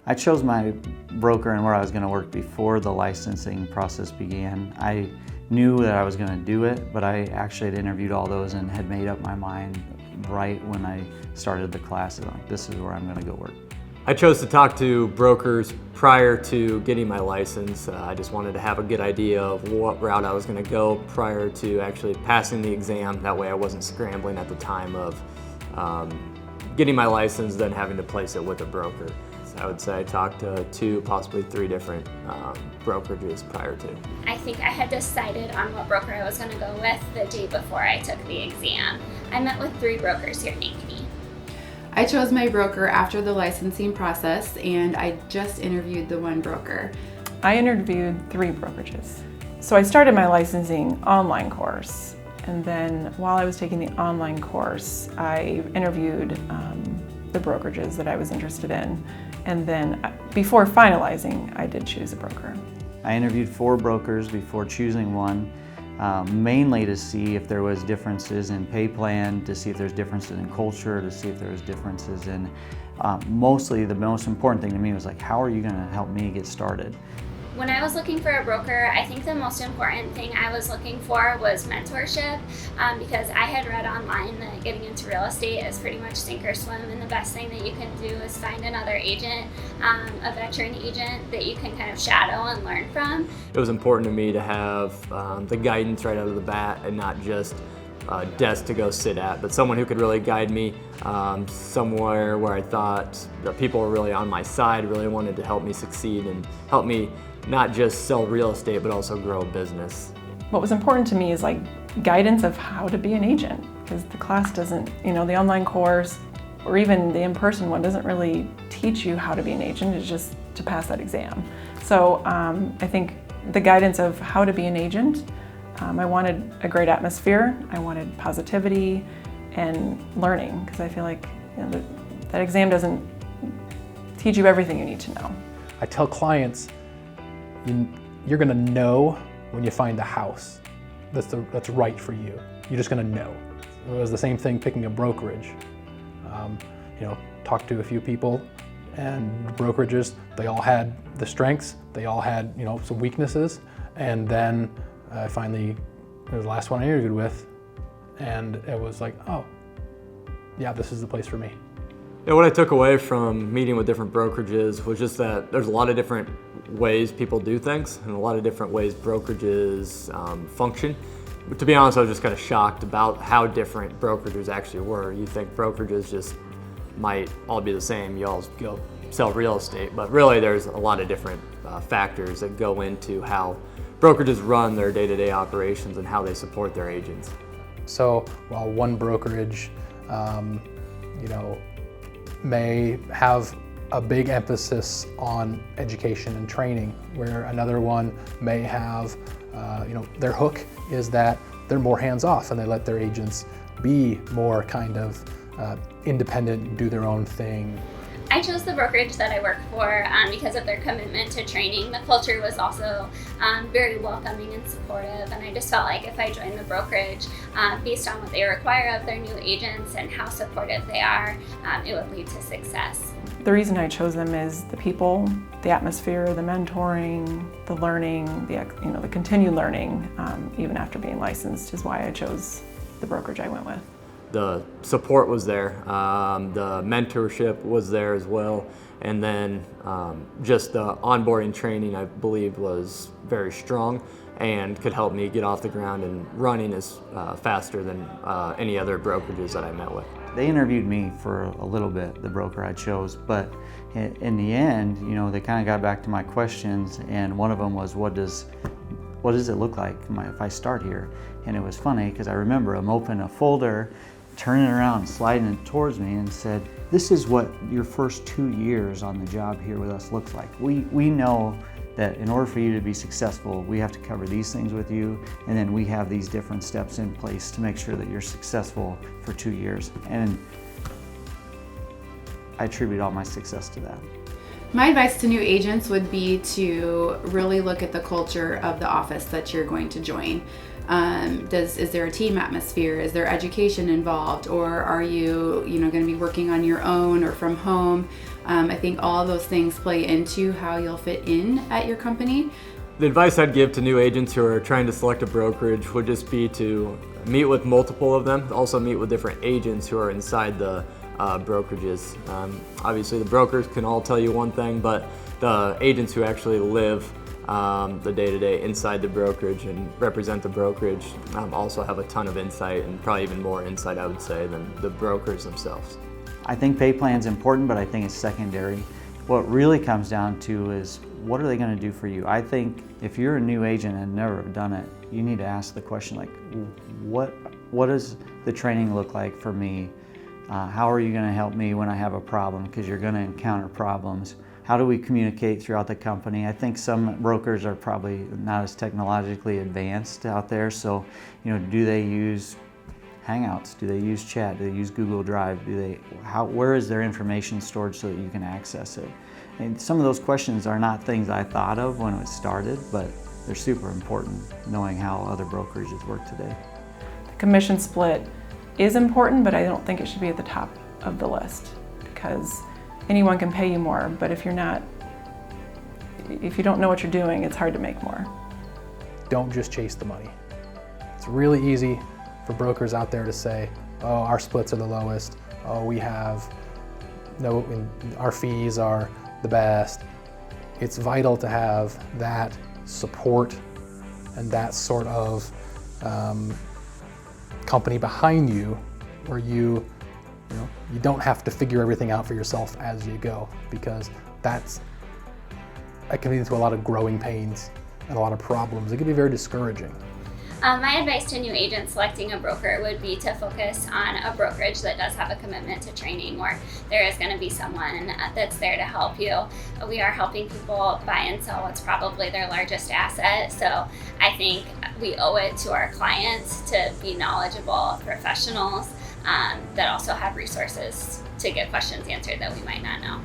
I chose my broker and where I was going to work before the licensing process began. I knew that I was going to do it, but I actually had interviewed all those and had made up my mind right when I started the class. Like, this is where I'm going to go work. I chose to talk to brokers prior to getting my license. I just wanted to have a good idea of what route I was going to go prior to actually passing the exam. That way I wasn't scrambling at the time of getting my license, then having to place it with a broker. So I would say I talked to 2, possibly 3 different brokerages prior to. I think I had decided on what broker I was going to go with the day before I took the exam. I met with 3 brokers here in Ankeny. I chose my broker after the licensing process, and I just interviewed the one broker. I interviewed 3 brokerages. So I started my licensing online course, and then while I was taking the online course, I interviewed the brokerages that I was interested in, and then before finalizing, I did choose a broker. I interviewed 4 brokers before choosing one. Mainly to see if there was differences in pay plan, to see if there's differences in culture, to see if there was differences in, mostly the most important thing to me was like, how are you going to help me get started? When I was looking for a broker, I think the most important thing I was looking for was mentorship, because I had read online that getting into real estate is pretty much sink or swim, and the best thing that you can do is find another agent, a veteran agent that you can kind of shadow and learn from. It was important to me to have the guidance right out of the bat and not just a desk to go sit at, but someone who could really guide me somewhere where I thought that people were really on my side, really wanted to help me succeed and help me not just sell real estate, but also grow a business. What was important to me is like guidance of how to be an agent, because the class doesn't, the online course or even the in-person one doesn't really teach you how to be an agent. It's just to pass that exam. So I think the guidance of how to be an agent, I wanted a great atmosphere, I wanted positivity and learning, because I feel like that exam doesn't teach you everything you need to know. I tell clients, you're going to know when you find the house that's right for you. You're just going to know. It was the same thing picking a brokerage. Talked to a few people, and brokerages, they all had the strengths, they all had some weaknesses, and then finally, it was the last one I interviewed with, and it was like, oh, yeah, this is the place for me. Yeah, what I took away from meeting with different brokerages was just that there's a lot of different ways people do things and a lot of different ways brokerages function. But to be honest, I was just kind of shocked about how different brokerages actually were. You think brokerages just might all be the same, you all go sell real estate, but really there's a lot of different factors that go into how brokerages run their day-to-day operations and how they support their agents. So while one brokerage may have a big emphasis on education and training, where another one may have, their hook is that they're more hands-off and they let their agents be more kind of independent, do their own thing. I chose the brokerage that I work for because of their commitment to training. The culture was also very welcoming and supportive, and I just felt like if I joined the brokerage, based on what they require of their new agents and how supportive they are, it would lead to success. The reason I chose them is the people, the atmosphere, the mentoring, the learning, the continued learning, even after being licensed, is why I chose the brokerage I went with. The support was there, the mentorship was there as well, and then just the onboarding training I believe was very strong and could help me get off the ground and running as faster than any other brokerages that I met with. They interviewed me for a little bit, the broker I chose, but in the end, they kind of got back to my questions, and one of them was, what does it look like if I start here? And it was funny because I remember him opening a folder, turning it around and sliding it towards me and said, this is what your first 2 years on the job here with us looks like. We know that in order for you to be successful, we have to cover these things with you, and then we have these different steps in place to make sure that you're successful for 2 years. And I attribute all my success to that. My advice to new agents would be to really look at the culture of the office that you're going to join. Is there a team atmosphere? Is there education involved? Or are you, going to be working on your own or from home? I think all of those things play into how you'll fit in at your company. The advice I'd give to new agents who are trying to select a brokerage would just be to meet with multiple of them, also meet with different agents who are inside the brokerages. Obviously the brokers can all tell you one thing, but the agents who actually live the day-to-day inside the brokerage and represent the brokerage also have a ton of insight, and probably even more insight, I would say, than the brokers themselves. I think pay plan's important, but I think it's secondary. What really comes down to is, what are they going to do for you? I think if you're a new agent and never done it, you need to ask the question, like, what does the training look like for me? How are you going to help me when I have a problem? Because you're going to encounter problems. How do we communicate throughout the company? I think some brokers are probably not as technologically advanced out there, so do they use Hangouts? Do they use chat? Do they use Google Drive? Where is their information stored so that you can access it? And some of those questions are not things I thought of when it started, but they're super important, knowing how other brokerages work today. The commission split is important, but I don't think it should be at the top of the list, because anyone can pay you more, but if you don't know what you're doing, it's hard to make more. Don't just chase the money. It's really easy for brokers out there to say, oh, our splits are the lowest, oh, our fees are the best. It's vital to have that support and that sort of company behind you, where you don't have to figure everything out for yourself as you go, because that can lead to a lot of growing pains and a lot of problems. It can be very discouraging. My advice to new agents selecting a broker would be to focus on a brokerage that does have a commitment to training, where there is going to be someone that's there to help you. We are helping people buy and sell what's probably their largest asset, so I think we owe it to our clients to be knowledgeable professionals that also have resources to get questions answered that we might not know.